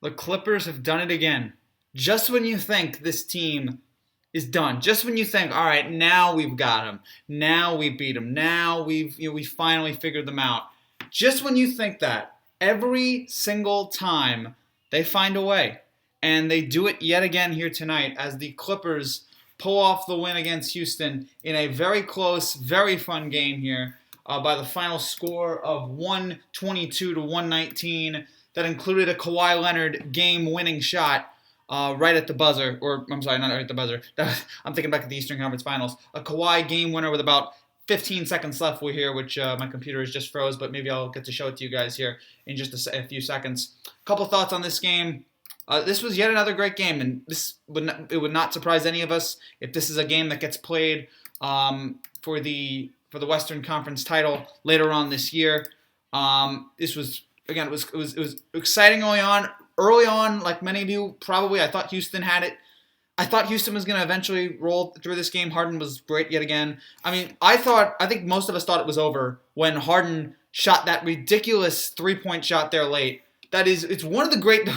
The Clippers have done it again. Just when you think this team is done, just when you think, all right, now we've got them, now we beat them, now we finally figured them out. Just when you think that, every single time they find a way, and they do it yet again here tonight as the Clippers pull off the win against Houston in a very close, very fun game here by the final score of 122 to 119 that included a Kawhi Leonard game-winning shot right at the buzzer, or I'm sorry, not right at the buzzer. I'm thinking back at the Eastern Conference Finals. A Kawhi game winner with about 15 seconds left here, which my computer has just froze, but maybe I'll get to show it to you guys here in just a few seconds. Couple thoughts on this game. This was yet another great game, and it would not surprise any of us if this is a game that gets played for the Western Conference title later on this year. This was again, it was exciting early on. Early on, like many of you probably, I thought Houston had it. I thought Houston was going to eventually roll through this game. Harden was great yet again. I mean, I think most of us thought it was over when Harden shot that ridiculous three-point shot there late. It's one of the great.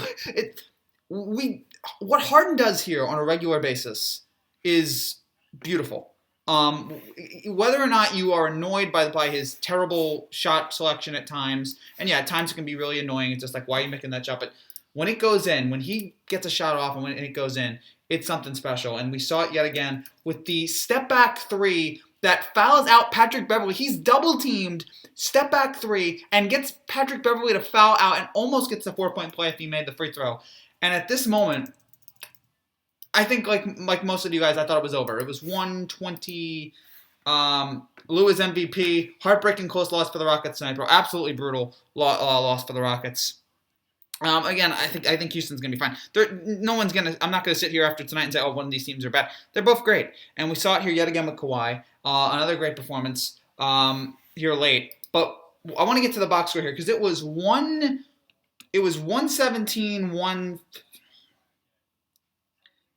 What Harden does here on a regular basis is beautiful. Whether or not you are annoyed by his terrible shot selection at times, and yeah, at times it can be really annoying. It's just like, why are you making that shot? But when it goes in, when he gets a shot off and when it goes in, it's something special. And we saw it yet again with the step back three that fouls out Patrick Beverley. He's double teamed, step back three, and gets Patrick Beverley to foul out and almost gets the 4-point play if he made the free throw. And at this moment, I think like most of you guys, I thought it was over. It was 120. Lewis MVP, heartbreaking close loss for the Rockets tonight, bro. Absolutely brutal loss for the Rockets. Again, I think Houston's gonna be fine. I'm not gonna sit here after tonight and say, oh, one of these teams are bad. They're both great, and we saw it here yet again with Kawhi. Another great performance here late. But I want to get to the box score here because it was 117 1.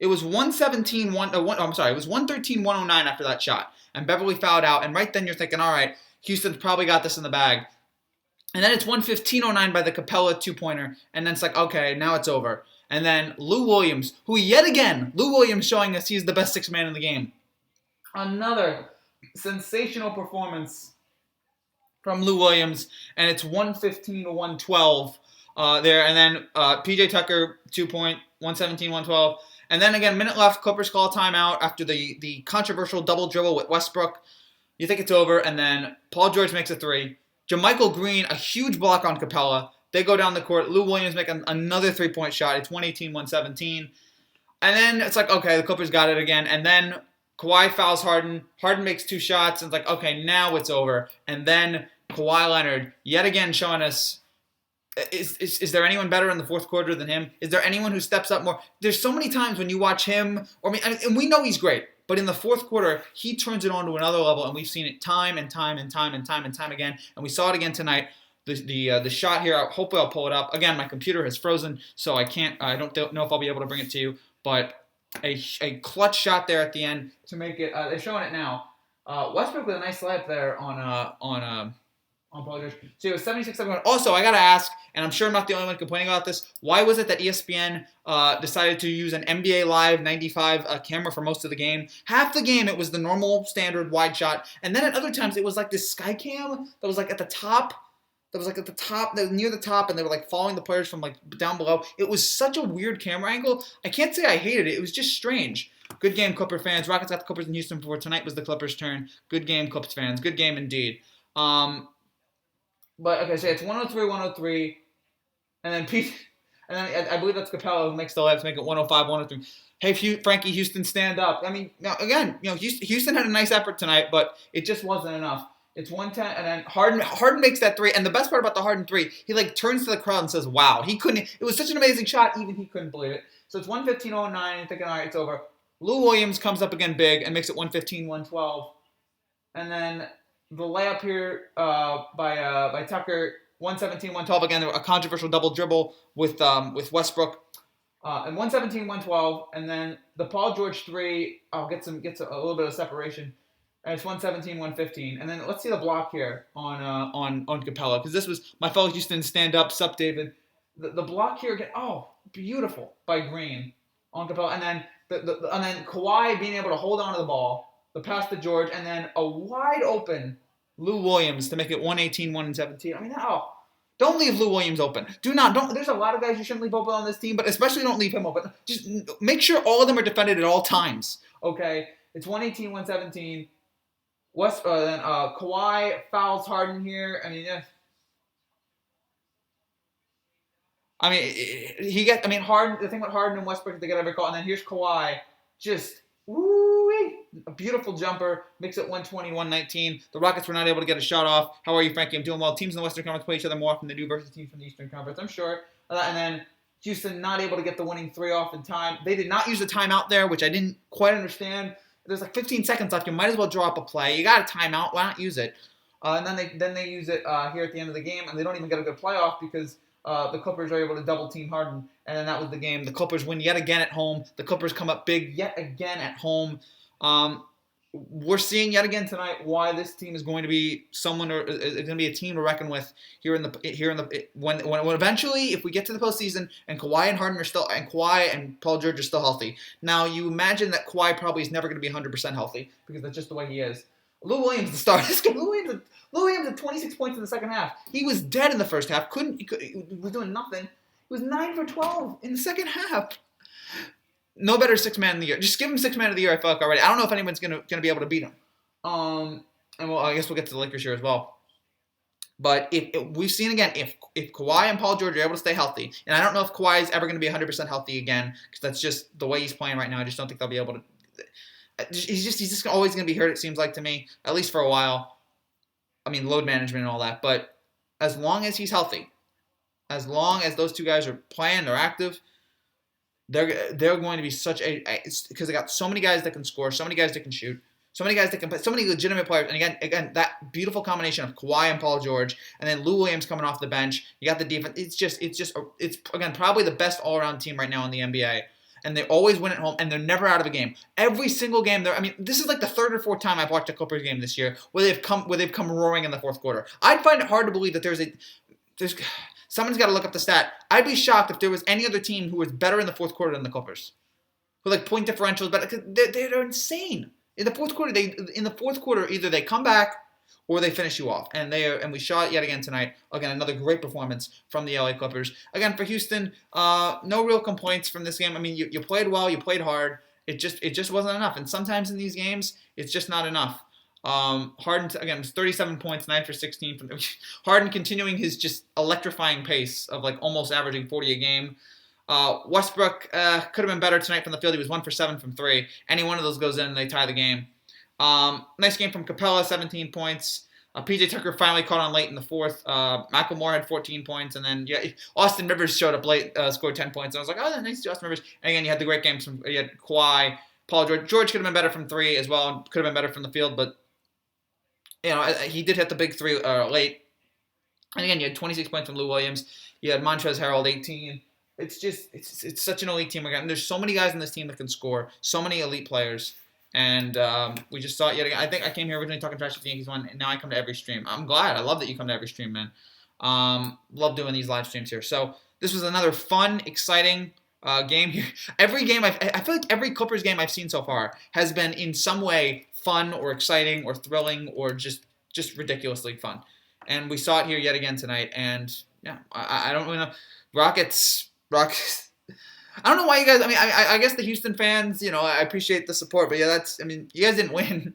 It was 117 1. I'm sorry, it was 113 109 after that shot, and Beverly fouled out. And right then you're thinking, all right, Houston's probably got this in the bag. And then it's 115-09 by the Capella two-pointer. And then it's like, okay, now it's over. And then Lou Williams, Lou Williams showing us he's the best sixth man in the game. Another sensational performance from Lou Williams. And it's 115-112 there. And then P.J. Tucker, 2-point, 117-112. And then again, minute left, Clippers call a timeout after the controversial double dribble with Westbrook. You think it's over. And then Paul George makes a three. JaMychal Green, a huge block on Capella. They go down the court. Lou Williams making another three-point shot. It's 118-117. And then it's like, okay, the Clippers got it again. And then Kawhi fouls Harden. Harden makes two shots. And it's like, okay, now it's over. And then Kawhi Leonard, yet again showing us, is there anyone better in the fourth quarter than him? Is there anyone who steps up more? There's so many times when you watch him, and we know he's great. But in the fourth quarter, he turns it on to another level, and we've seen it time and time again. And we saw it again tonight. The shot here, hopefully I'll pull it up. Again, my computer has frozen, so I don't know if I'll be able to bring it to you. But a clutch shot there at the end to make it. They're showing it now. Westbrook with a nice layup there on Paul George. So it was 76-71. Also, I got to ask, and I'm sure I'm not the only one complaining about this, why was it that ESPN decided to use an NBA Live 95 camera for most of the game? Half the game, it was the normal standard wide shot. And then at other times, it was like this sky cam that was like at the top. That was near the top, and they were like following the players from like down below. It was such a weird camera angle. I can't say I hated it. It was just strange. Good game, Clipper fans. Rockets got the Clippers in Houston before. Tonight was the Clippers' turn. Good game, Clippers fans. Good game indeed. But okay, so it's 103-103, and then I believe that's Capella who makes the layup to make it 105-103. Hey, Frankie, Houston, stand up. I mean, now again, Houston had a nice effort tonight, but it just wasn't enough. It's 110, and then Harden makes that three, and the best part about the Harden three, he like turns to the crowd and says, "Wow, he couldn't." It was such an amazing shot, even he couldn't believe it. So it's 115-09, and thinking, all right, it's over. Lou Williams comes up again big and makes it 115-112, and then the layup here by Tucker, 117-112. Again, a controversial double dribble with Westbrook, and 117-112. And then the Paul George three gets a little bit of separation, and it's 117-115. And then let's see the block here on Capella, because this was my fellow Houston stand up. Sup, David? The block here again. Oh, beautiful by Green on Capella, and then and then Kawhi being able to hold on to the ball, the pass to George, and then a wide open Lou Williams to make it 118, 117. I mean, oh, don't leave Lou Williams open. Do not. Don't. There's a lot of guys you shouldn't leave open on this team, but especially don't leave him open. Just make sure all of them are defended at all times. Okay, it's 118, 117. Then Kawhi fouls Harden here. I mean, yeah. I mean, Harden. The thing with Harden and Westbrook, they get every call, and then here's Kawhi, just woo, a beautiful jumper, makes it 120, 119. The Rockets were not able to get a shot off. How are you, Frankie? I'm doing well. Teams in the Western Conference play each other more often than they do versus teams from the Eastern Conference, I'm sure. And then Houston not able to get the winning three off in time. They did not use the timeout there, which I didn't quite understand. There's like 15 seconds left. You might as well draw up a play. You got a timeout. Why not use it? And then they use it here at the end of the game, and they don't even get a good playoff because the Clippers are able to double team Harden, and then that was the game. The Clippers win yet again at home. The Clippers come up big yet again at home. We're seeing yet again tonight why this team is going to be going to be a team to reckon with when eventually, if we get to the postseason and Kawhi and Harden are still, and Kawhi and Paul George are still healthy. Now you imagine that Kawhi probably is never going to be 100% healthy because that's just the way he is. Lou Williams, the star. Lou Williams had 26 points in the second half. He was dead in the first half. He was doing nothing. He was 9 for 12 in the second half. No better sixth man of the year. Just give him sixth man of the year, I feel like, already. I don't know if anyone's gonna be able to beat him. And I guess we'll get to the Lakers here as well. But if we've seen again, if Kawhi and Paul George are able to stay healthy, and I don't know if Kawhi is ever going to be 100% healthy again, because that's just the way he's playing right now. I just don't think they'll be able to. He's just always going to be hurt, it seems like to me, at least for a while. I mean, load management and all that. But as long as he's healthy, as long as those two guys are playing, they're active, they're going to be such because they got so many guys that can score, so many guys that can shoot, so many guys that can play, so many legitimate players. And again, that beautiful combination of Kawhi and Paul George, and then Lou Williams coming off the bench. You got the defense. It's again probably the best all-around team right now in the NBA. And they always win at home, and they're never out of a game. Every single game, this is like the third or fourth time I've watched a Clippers game this year where they've come roaring in the fourth quarter. I'd find it hard to believe that there's someone's got to look up the stat. I'd be shocked if there was any other team who was better in the fourth quarter than the Clippers, who like point differentials, but they're insane in the fourth quarter. Either they come back or they finish you off. And we saw it yet again tonight. Again, another great performance from the LA Clippers. Again, for Houston, no real complaints from this game. I mean, you played well, you played hard. It just wasn't enough. And sometimes in these games, it's just not enough. Harden, again, was 37 points, 9 for 16. Harden continuing his just electrifying pace of like almost averaging 40 a game. Westbrook could have been better tonight from the field. He was 1 for 7 from 3. Any one of those goes in and they tie the game. Nice game from Capella, 17 points. PJ Tucker finally caught on late in the fourth. Macklemore had 14 points. And then Austin Rivers showed up late, scored 10 points. And I was like, oh, nice to Austin Rivers. And again, you had the great games from you had Kawhi, Paul George. George could have been better from 3 as well. And could have been better from the field. But, he did hit the big 3 late. And again, you had 26 points from Lou Williams. You had Montrezl Harrell, 18. It's such an elite team again. There's so many guys on this team that can score. So many elite players. And we just saw it yet again. I think I came here originally talking trash with the Yankees one, and now I come to every stream. I'm glad. I love that you come to every stream, man. Love doing these live streams here. So this was another fun, exciting game here. Every game I feel like every Clippers game I've seen so far has been in some way fun or exciting or thrilling or just ridiculously fun. And we saw it here yet again tonight. And yeah, I don't really know. Rockets. I don't know why you guys. I mean, I guess the Houston fans. I appreciate the support, but yeah, you guys didn't win.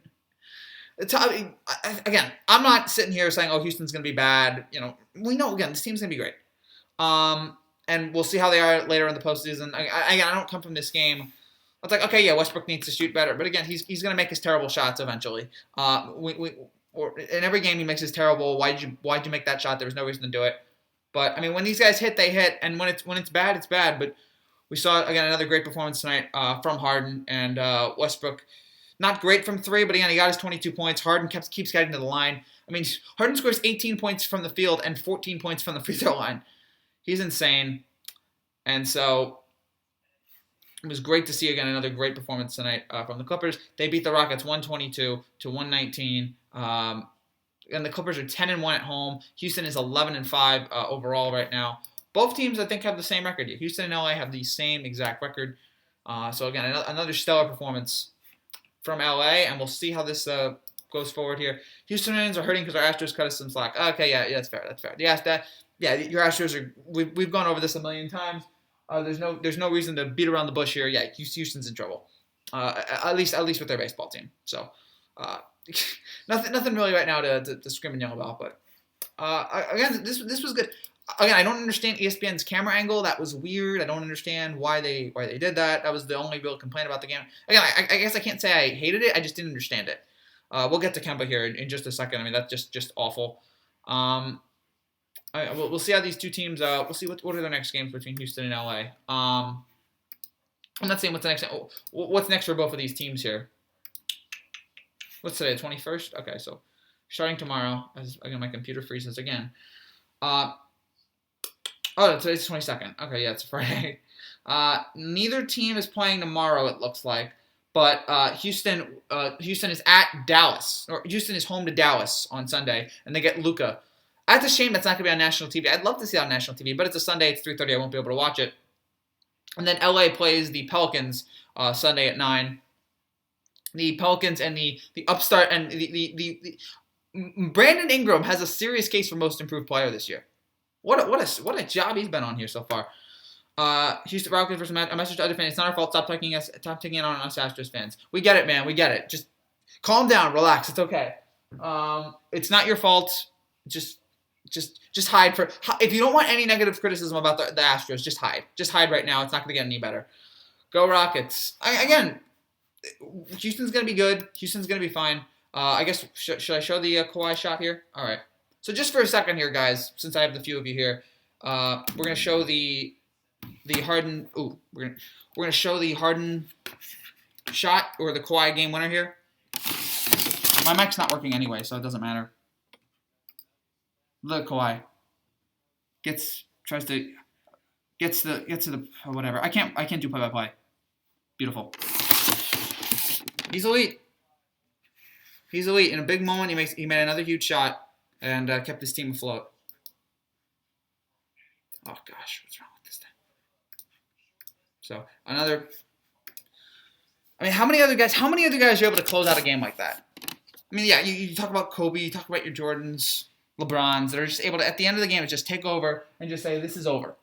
Again, I'm not sitting here saying, "Oh, Houston's going to be bad." We know again this team's going to be great. And we'll see how they are later in the postseason. I don't come from this game. It's like, okay, yeah, Westbrook needs to shoot better, but again, he's going to make his terrible shots eventually. Or in every game he makes his terrible. Why'd you make that shot? There was no reason to do it. But I mean, when these guys hit, they hit, and when it's bad, it's bad. But we saw again another great performance tonight from Harden and Westbrook. Not great from 3, but again he got his 22 points. Harden keeps getting to the line. I mean, Harden scores 18 points from the field and 14 points from the free throw line. He's insane, and so it was great to see again another great performance tonight from the Clippers. They beat the Rockets 122 to 119. And the Clippers are 10-1 at home. Houston is 11-5 overall right now. Both teams, I think, have the same record. Houston and LA have the same exact record. So again, another stellar performance from LA, and we'll see how this goes forward here. Houston fans are hurting because our Astros cut us some slack. Okay, yeah, that's fair. That's fair. Your Astros are. We've gone over this a million times. There's no reason to beat around the bush here. Yeah, Houston's in trouble. At least with their baseball team. So, nothing really right now to scream and yell about. But again, this was good. Again, I don't understand ESPN's camera angle. That was weird. I don't understand why they did that. That was the only real complaint about the game. Again, I guess I can't say I hated it. I just didn't understand it. We'll get to Kemba here in just a second. I mean, that's just awful. We'll see how these two teams. We'll see what are the next games between Houston and LA. I'm not saying what's next for both of these teams here. What's today? 21st. Okay, so starting tomorrow. As again, my computer freezes again. Today's 22nd. Okay, yeah, it's Friday. Neither team is playing tomorrow, it looks like. But Houston is at Dallas, or Houston is home to Dallas on Sunday, and they get Luka. That's a shame that's not going to be on national TV. I'd love to see it on national TV, but it's a Sunday. It's 3:30. I won't be able to watch it. And then LA plays the Pelicans Sunday at 9. The Pelicans and the upstart and the Brandon Ingram has a serious case for most improved player this year. What a job he's been on here so far. Houston Rockets versus a message to other fans. It's not our fault. Stop taking it on us Astros fans. We get it, man. We get it. Just calm down, relax. It's okay. It's not your fault. Just hide if you don't want any negative criticism about the Astros, just hide. Just hide right now. It's not going to get any better. Go Rockets. Again, Houston's going to be good. Houston's going to be fine. I guess should I show the Kawhi shot here? All right. So just for a second here, guys, since I have the few of you here, we're going to show the Harden. Ooh, we're going to show the Harden shot or the Kawhi game winner here. My mic's not working anyway, so it doesn't matter. Look, Kawhi gets to the whatever. I can't do play-by-play. Beautiful. He's elite. He's elite. In a big moment, he made another huge shot and kept his team afloat. Oh gosh, what's wrong with this thing? So another. I mean, how many other guys are able to close out a game like that? I mean, yeah, you talk about Kobe, you talk about your Jordans, LeBrons that are just able to, at the end of the game, just take over and just say, this is over.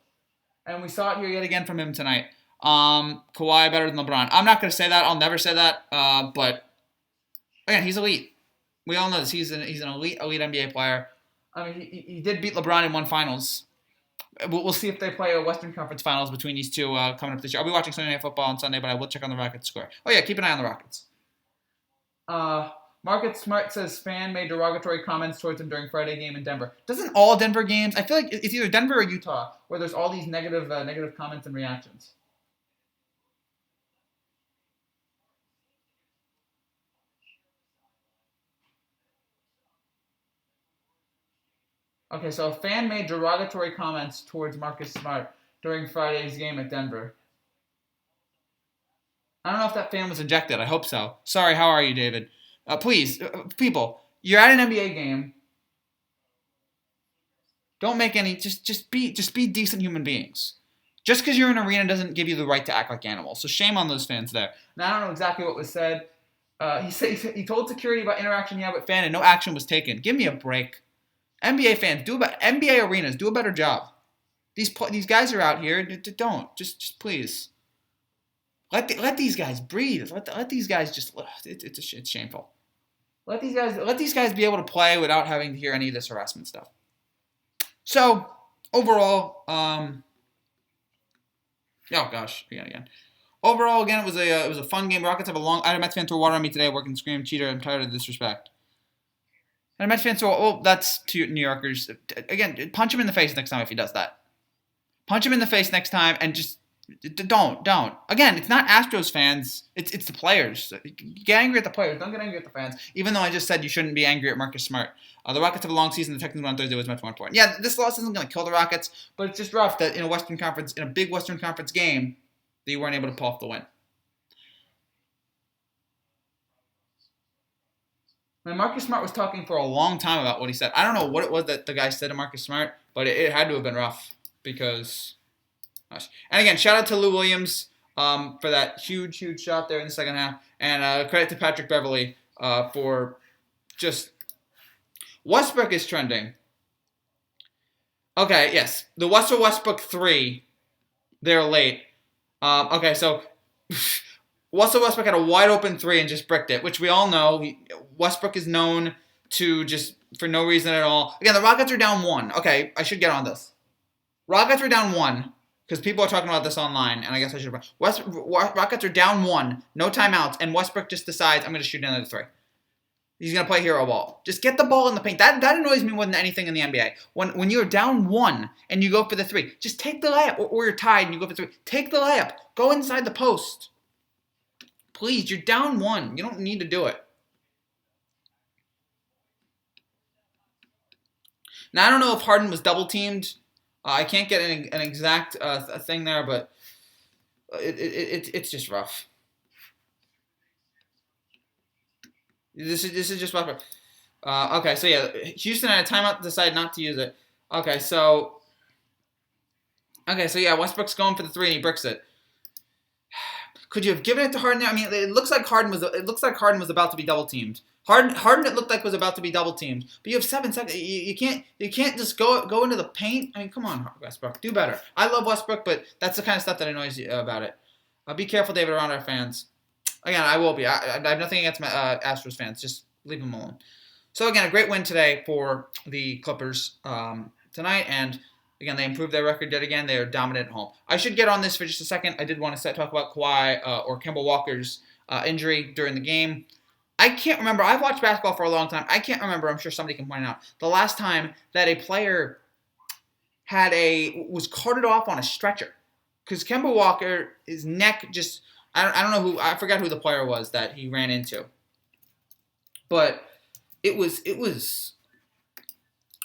And we saw it here yet again from him tonight. Kawhi better than LeBron. I'm not going to say that. I'll never say that. But, again, he's elite. We all know this. He's an elite NBA player. I mean, he did beat LeBron in one finals. We'll see if they play a Western Conference Finals between these two coming up this year. I'll be watching Sunday Night Football on Sunday, but I will check on the Rockets score. Oh, yeah, keep an eye on the Rockets. Marcus Smart says fan made derogatory comments towards him during Friday game in Denver. Doesn't all Denver games, I feel like it's either Denver or Utah, where there's all these negative comments and reactions. Okay, so a fan made derogatory comments towards Marcus Smart during Friday's game at Denver. I don't know if that fan was ejected. I hope so. Sorry, how are you, David? Please, people, you're at an NBA game. Don't make any. Just be decent human beings. Just because you're in an arena doesn't give you the right to act like animals. So shame on those fans there. Now I don't know exactly what was said. He told security about interaction he had with fan and no action was taken. Give me a break. NBA fans, NBA arenas, do a better job. These guys are out here. Don't just please. Let these guys breathe. Let these guys just. It's shameful. Let these guys be able to play without having to hear any of this harassment stuff. So overall, oh gosh, again. Overall, again, it was a fun game. Rockets have a long. I had a Mets fan throw water on me today, working scream cheater. I'm tired of the disrespect. And a Mets fan throw. Oh, that's to New Yorkers. Again, punch him in the face next time if he does that. Punch him in the face next time and just. Don't. Again, it's not Astros fans. It's the players. Get angry at the players. Don't get angry at the fans. Even though I just said you shouldn't be angry at Marcus Smart. The Rockets have a long season. The Texans won on Thursday was much more important. Yeah, this loss isn't going to kill the Rockets, but it's just rough that in a big Western Conference game, that you weren't able to pull off the win. And Marcus Smart was talking for a long time about what he said. I don't know what it was that the guy said to Marcus Smart, but it had to have been rough. because. Gosh. And again, shout out to Lou Williams for that huge shot there in the second half, and credit to Patrick Beverley for just Westbrook is trending. Okay, yes, the Russell Westbrook 3, they're late. Okay, so Russell Westbrook had a wide open 3 and just bricked it, which we all know. Westbrook is known to just for no reason at all. Again, the Rockets are down 1. Okay, I should get on this. Rockets are down 1. Because people are talking about this online, and I guess I should. Rockets are down 1, no timeouts, and Westbrook just decides, I'm going to shoot another 3. He's going to play hero ball. Just get the ball in the paint. That annoys me more than anything in the NBA. When you're down 1 and you go for the 3, just take the layup. Or you're tied and you go for 3. Take the layup. Go inside the post. Please, you're down 1. You don't need to do it. Now, I don't know if Harden was double-teamed. I can't get an exact thing there, but it's just rough. This is just rough. Okay, so yeah, Houston had a timeout, decided not to use it. Okay, so yeah, Westbrook's going for the 3 and he bricks it. Could you have given it to Harden? I mean, it looks like Harden was about to be double teamed. Harden it looked like was about to be double teamed, but you have 7 seconds. You can't just go into the paint. I mean, come on, Westbrook, do better. I love Westbrook, but that's the kind of stuff that annoys you about it. Be careful, David, around our fans. Again, I will be. I have nothing against my Astros fans. Just leave them alone. So again, a great win today for the Clippers tonight, and again, they improved their record yet again. They are dominant at home. I should get on this for just a second. I did want to talk about Kawhi or Kemba Walker's injury during the game. I can't remember. I've watched basketball for a long time. I can't remember. I'm sure somebody can point it out. The last time that a player was carted off on a stretcher, because Kemba Walker, his neck just I don't know who, I forgot who the player was that he ran into, but it was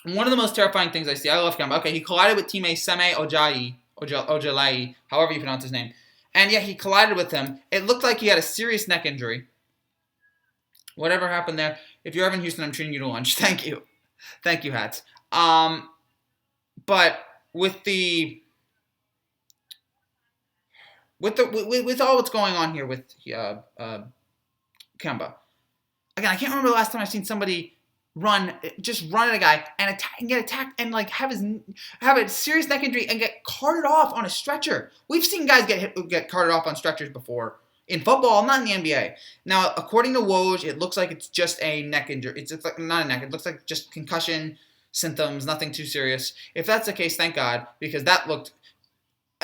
one of the most terrifying things I see. I love Kemba. Okay, he collided with teammate Seme Ojalai, however you pronounce his name, and yeah, he collided with him. It looked like he had a serious neck injury. Whatever happened there. If you're ever in Houston, I'm treating you to lunch. Thank you, Hats. But with all what's going on here with Kemba, again, I can't remember the last time I've seen somebody run at a guy and get attacked and like have a serious neck injury and get carted off on a stretcher. We've seen guys get carted off on stretchers before. In football, not in the NBA. Now, according to Woj, it looks like it's just a neck injury. It's like not a neck. It looks like just concussion symptoms, nothing too serious. If that's the case, thank God, because that looked.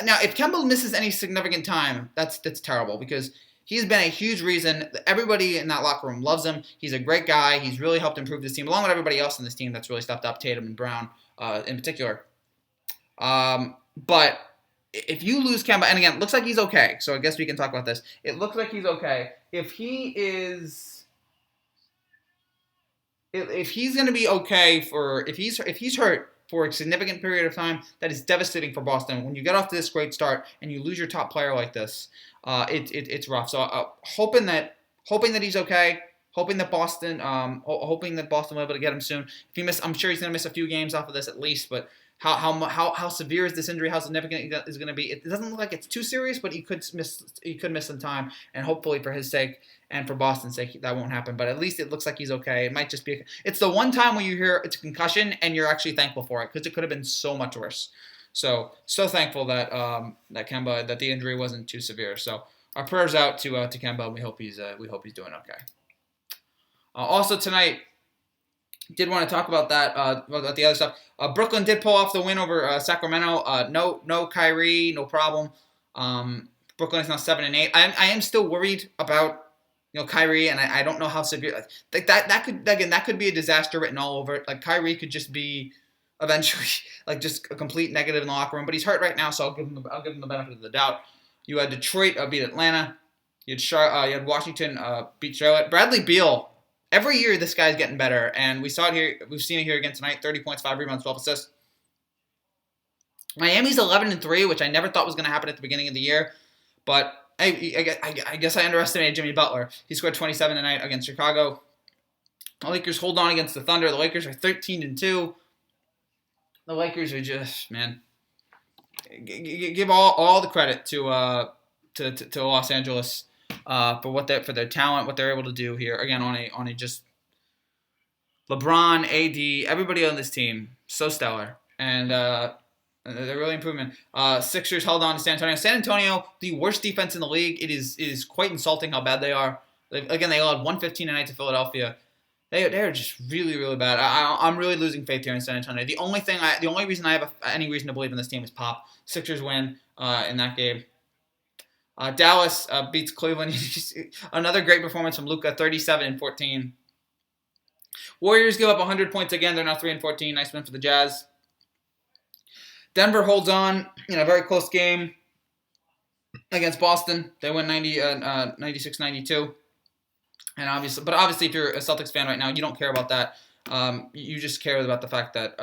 Now, if Kemba misses any significant time, that's terrible because he's been a huge reason. Everybody in that locker room loves him. He's a great guy. He's really helped improve this team, along with everybody else in this team that's really stepped up, Tatum and Brown in particular. But if you lose Kemba, and again, it looks like he's okay, so I guess we can talk about this. It looks like he's okay. If he's going to be okay if he's hurt for a significant period of time, that is devastating for Boston. When you get off to this great start and you lose your top player like this, it's rough. So hoping that he's okay. Hoping that Boston will be able to get him soon. If he miss, I'm sure he's going to miss a few games off of this at least, but. How severe is this injury? How significant is going to be? It doesn't look like it's too serious, but he could miss some time, and hopefully for his sake and for Boston's sake that won't happen. But at least it looks like he's okay. It might just be it's the one time where you hear it's a concussion and you're actually thankful for it because it could have been so much worse. So thankful that Kemba that the injury wasn't too severe. So our prayers out to Kemba. We hope he's doing okay. Also tonight. Did want to talk about that, about the other stuff. Brooklyn did pull off the win over Sacramento. No Kyrie, no problem. Brooklyn is now 7-8. I am still worried about Kyrie, and I don't know how severe. Like that could be a disaster written all over it. Like Kyrie could just be eventually like just a complete negative in the locker room. But he's hurt right now, so I'll give him the benefit of the doubt. You had Detroit beat Atlanta. You had Washington beat Charlotte. Bradley Beal. Every year, this guy's getting better, and we saw it here. We've seen it here again tonight: 30 points, 5 rebounds, 12 assists. Miami's 11-3, which I never thought was going to happen at the beginning of the year, but I guess I underestimated Jimmy Butler. He scored 27 tonight against Chicago. The Lakers hold on against the Thunder. The Lakers are 13-2. The Lakers are just, man. give all the credit to Los Angeles for their talent, what they're able to do here. Again, on a just LeBron, AD, everybody on this team, so stellar, and they're really improving. Sixers held on to San Antonio. San Antonio, the worst defense in the league. It is quite insulting how bad they are. They allowed 115 tonight to Philadelphia. They're just really, really bad. I'm really losing faith here in San Antonio. The only reason I have any reason to believe in this team is Pop. Sixers win in that game. Dallas beats Cleveland. Another great performance from Luka, 37-14. Warriors give up 100 points again. They're now 3-14. Nice win for the Jazz. Denver holds on in a very close game against Boston. They win 96-92. And obviously, if you're a Celtics fan right now, you don't care about that. You just care about the fact that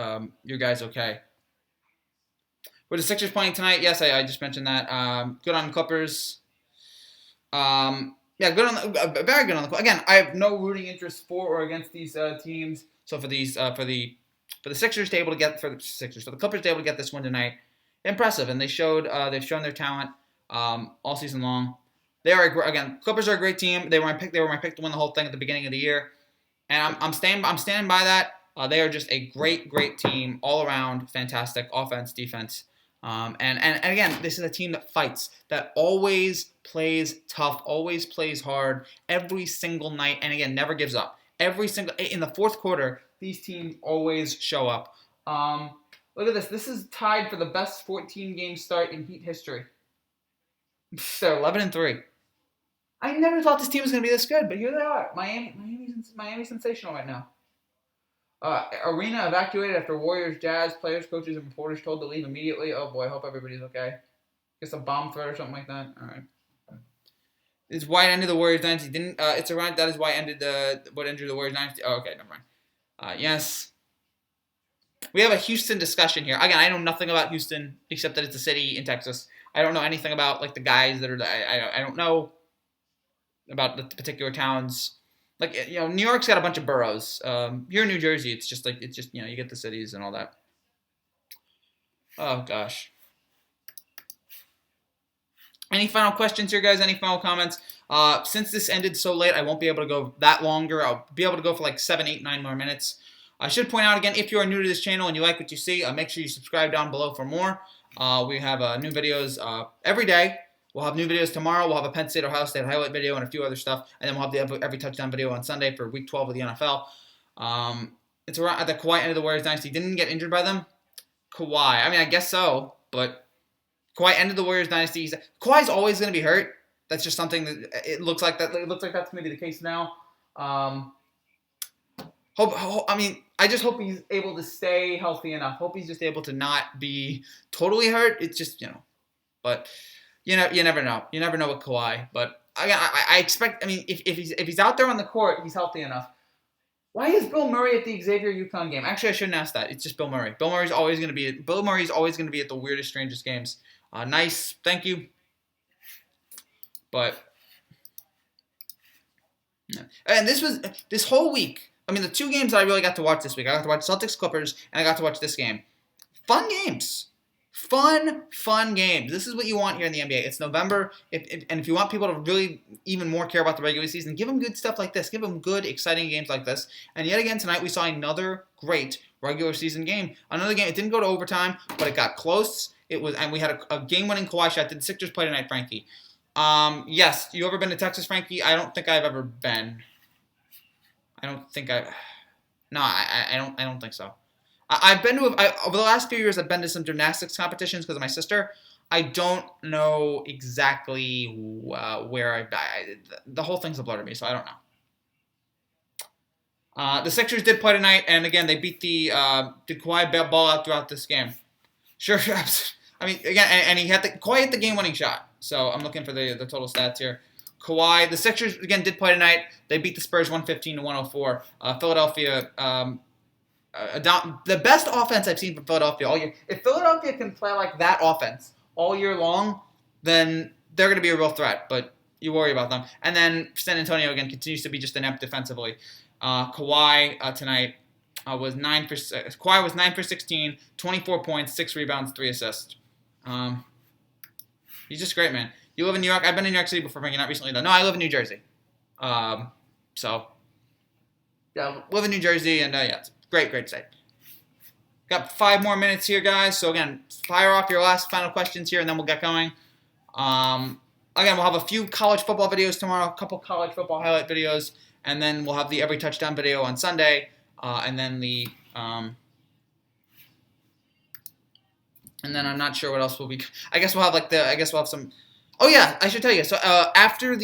your guy's okay. Were the Sixers playing tonight? Yes, I just mentioned that. Good on the Clippers. Very good on the Clippers. Again, I have no rooting interest for or against these teams. So for the Clippers to be able to get this win tonight, impressive. And they've shown their talent all season long. Clippers are a great team. They were my pick to win the whole thing at the beginning of the year, and I'm standing by that. They are just a great team all around, fantastic offense, defense, and again, this is a team that fights, that always plays tough, always plays hard every single night, and again, never gives up. In the fourth quarter, these teams always show up. Look at this. This is tied for the best 14-game start in Heat history. They're 11-3. I never thought this team was going to be this good, but here they are. Miami's sensational right now. Arena evacuated after Warriors, Jazz, players, coaches, and reporters told to leave immediately. Oh boy, I hope everybody's okay. Guess a bomb threat or something like that. All right. It's why it ended the Warriors dynasty. That is why it ended what ended the Warriors dynasty. Oh, okay, never mind. Yes. We have a Houston discussion here. Again, I know nothing about Houston except that it's a city in Texas. I don't know anything about like the guys that are. I don't know about the particular towns. Like, New York's got a bunch of boroughs. Here in New Jersey, it's just you get the cities and all that. Oh gosh. Any final questions here, guys? Any final comments? Since this ended so late, I won't be able to go that longer. I'll be able to go for like 7, 8, 9 more minutes. I should point out again, if you are new to this channel and you like what you see, make sure you subscribe down below for more. We have new videos every day. We'll have new videos tomorrow. We'll have a Penn State, Ohio State highlight video and a few other stuff. And then we'll have the every touchdown video on Sunday for Week 12 of the NFL. It's around at the Kawhi end of the Warriors dynasty. Didn't get injured by them. Kawhi. I mean, I guess so. But Kawhi ended the Warriors dynasty. Kawhi's always going to be hurt. That's just something that it looks like that's going to be the case now. I just hope he's able to stay healthy enough. Hope he's just able to not be totally hurt. It's just, but you never know. You never know with Kawhi. But again, I expect. I mean, if he's out there on the court, he's healthy enough. Why is Bill Murray at the Xavier UConn game? Actually, I shouldn't ask that. It's just Bill Murray. Bill Murray's always going to be at the weirdest, strangest games. Nice, thank you. But and this whole week. I mean, the 2 games that I really got to watch this week. I got to watch Celtics Clippers, and I got to watch this game. Fun games. Fun games. This is what you want here in the NBA. It's November, and if you want people to really even more care about the regular season, give them good stuff like this. Give them good, exciting games like this. And yet again tonight, we saw another great regular season game. Another game. It didn't go to overtime, but it got close. And we had a game-winning Kawhi shot. Did the Sixers play tonight, Frankie? Yes. You ever been to Texas, Frankie? I don't think I've ever been. I don't think I don't think so. I've been to over the last few years. I've been to some gymnastics competitions because of my sister. I don't know exactly where the whole thing's a blur to me, so I don't know. The Sixers did play tonight, and again they beat did Kawhi ball out throughout this game? Sure. I mean, again, and Kawhi hit the game-winning shot. So I'm looking for the total stats here. Kawhi, the Sixers again did play tonight. They beat the Spurs 115-104. Philadelphia. The best offense I've seen from Philadelphia all year. If Philadelphia can play like that offense all year long, then they're going to be a real threat. But you worry about them. And then San Antonio again continues to be just inept defensively. Kawhi tonight was 9 for 16, 24 points, 6 rebounds, 3 assists. Um, he's just great, man. You live in New York. I've been in New York City before, not recently though. No, I live in New Jersey. So yeah, live in New Jersey, and yeah, it's great state. Got 5 more minutes here, guys. So again, fire off your last final questions here, and then we'll get going. Again, we'll have a few college football videos tomorrow, a couple college football highlight videos, and then we'll have the every touchdown video on Sunday, and then and then I'm not sure what else will be. I guess we'll have some. Oh yeah, I should tell you. So after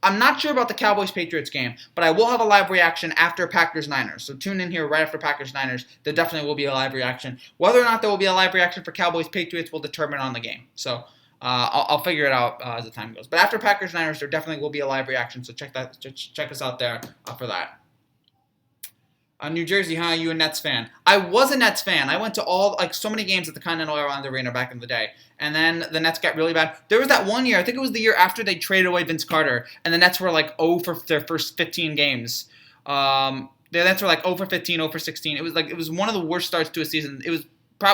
I'm not sure about the Cowboys-Patriots game, but I will have a live reaction after Packers-Niners. So tune in here right after Packers-Niners. There definitely will be a live reaction. Whether or not there will be a live reaction for Cowboys-Patriots will determine on the game. So I'll figure it out as the time goes. But after Packers-Niners, there definitely will be a live reaction. So check us out there for that. New Jersey, huh? You a Nets fan? I was a Nets fan. I went to so many games at the Continental Airlines Arena back in the day. And then the Nets got really bad. There was that one year, I think it was the year after they traded away Vince Carter, and the Nets were like 0 for their first 15 games. The Nets were like 0 for 15, 0 for 16. It was one of the worst starts to a season. It was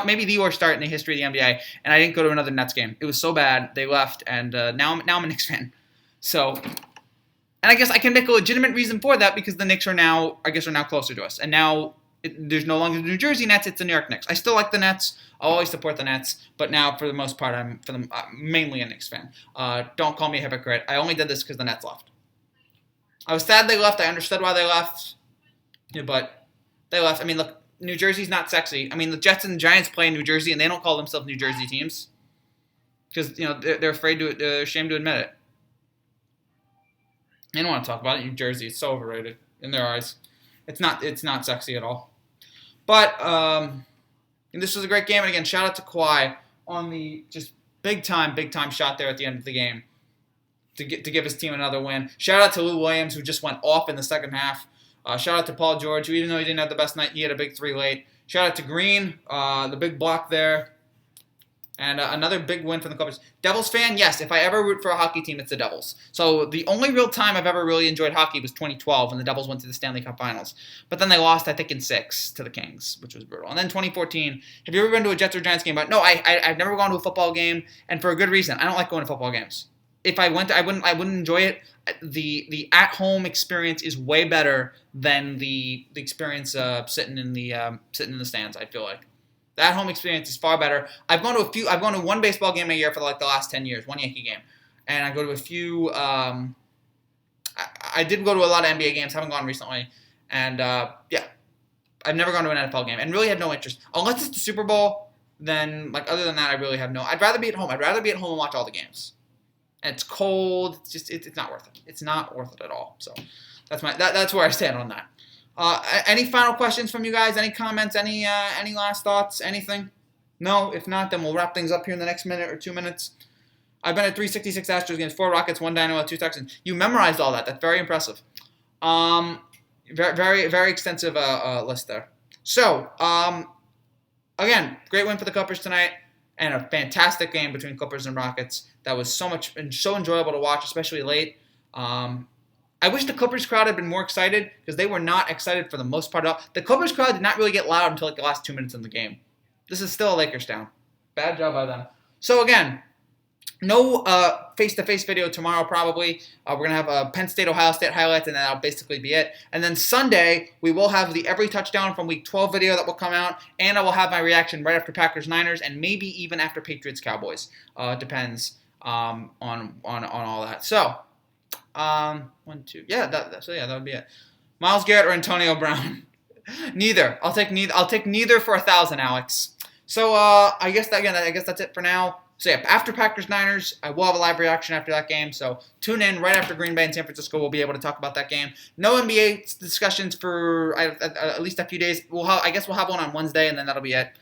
maybe the worst start in the history of the NBA, and I didn't go to another Nets game. It was so bad. They left, and now I'm a Knicks fan. So... And I guess I can make a legitimate reason for that because the Knicks are now closer to us. And now there's no longer the New Jersey Nets, it's the New York Knicks. I still like the Nets. I'll always support the Nets. But now, for the most part, I'm mainly a Knicks fan. Don't call me a hypocrite. I only did this because the Nets left. I was sad they left. I understood why they left. Yeah, but they left. I mean, look, New Jersey's not sexy. I mean, the Jets and the Giants play in New Jersey, and they don't call themselves New Jersey teams. Because, they're afraid they're ashamed to admit it. They don't want to talk about it. New Jersey, it's so overrated in their eyes. It's not sexy at all. But this was a great game, and again, shout out to Kawhi on the just big time shot there at the end of the game to give his team another win. Shout out to Lou Williams, who just went off in the second half. Shout out to Paul George, who even though he didn't have the best night, he had a big 3 late. Shout out to Green, the big block there. And another big win for the Clippers. Devils fan, yes. If I ever root for a hockey team, it's the Devils. So the only real time I've ever really enjoyed hockey was 2012 when the Devils went to the Stanley Cup Finals. But then they lost, I think, in 6 to the Kings, which was brutal. And then 2014. Have you ever been to a Jets or Giants game? But no, I've never gone to a football game, and for a good reason. I don't like going to football games. If I went, I wouldn't enjoy it. The at-home experience is way better than the experience sitting in the stands. I feel like. That home experience is far better. I've gone to one baseball game a year for the last 10 years, one Yankee game. And I go to a few, I did go to a lot of NBA games, haven't gone recently. And, yeah, I've never gone to an NFL game and really have no interest. Unless it's the Super Bowl, then, other than that, I really have I'd rather be at home. I'd rather be at home and watch all the games. And it's cold. It's just, it's not worth it. It's not worth it at all. So that's where I stand on that. Any final questions from you guys? Any comments? Any last thoughts? Anything? No? If not, then we'll wrap things up here in the next minute or 2 minutes. I've been at 366 Astros against 4 Rockets, 1 Dynamo, 2 Texans. You memorized all that. That's very impressive. Very, very extensive list there. So, again, great win for the Clippers tonight, and a fantastic game between Clippers and Rockets. That was so enjoyable to watch, especially late. I wish the Clippers crowd had been more excited because they were not excited for the most part. The Clippers crowd did not really get loud until the last 2 minutes in the game. This is still a Lakers town. Bad job by them. So again, no face-to-face video tomorrow probably. We're going to have a Penn State, Ohio State highlights, and that'll basically be it. And then Sunday, we will have the every touchdown from Week 12 video that will come out, and I will have my reaction right after Packers-Niners, and maybe even after Patriots-Cowboys. Depends on all that. So... 1, 2. Yeah, that would be it. Myles Garrett or Antonio Brown? Neither. I'll take neither for 1,000, Alex. So I guess that's it for now. So yeah, after Packers Niners, I will have a live reaction after that game. So tune in right after Green Bay and San Francisco. We'll be able to talk about that game. No NBA discussions for at least a few days. I guess we'll have one on Wednesday, and then that'll be it.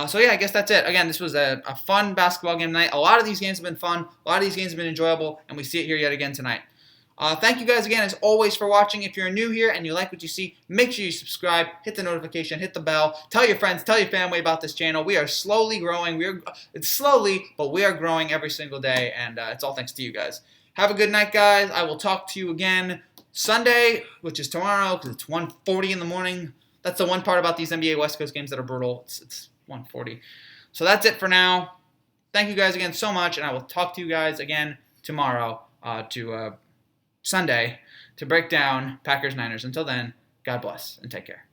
So yeah, I guess that's it. Again, this was a fun basketball game tonight. A lot of these games have been fun. A lot of these games have been enjoyable, and we see it here yet again tonight. Thank you guys again, as always, for watching. If you're new here and you like what you see, make sure you subscribe, hit the notification, hit the bell, tell your friends, tell your family about this channel. We are slowly growing. It's slowly, but we are growing every single day, and it's all thanks to you guys. Have a good night, guys. I will talk to you again Sunday, which is tomorrow, because it's 1:40 in the morning. That's the one part about these NBA West Coast games that are brutal. It's 1:40. So that's it for now. thank you guys again so much, and I will talk to you guys again tomorrow Sunday to break down Packers-Niners. Until then, God bless and take care.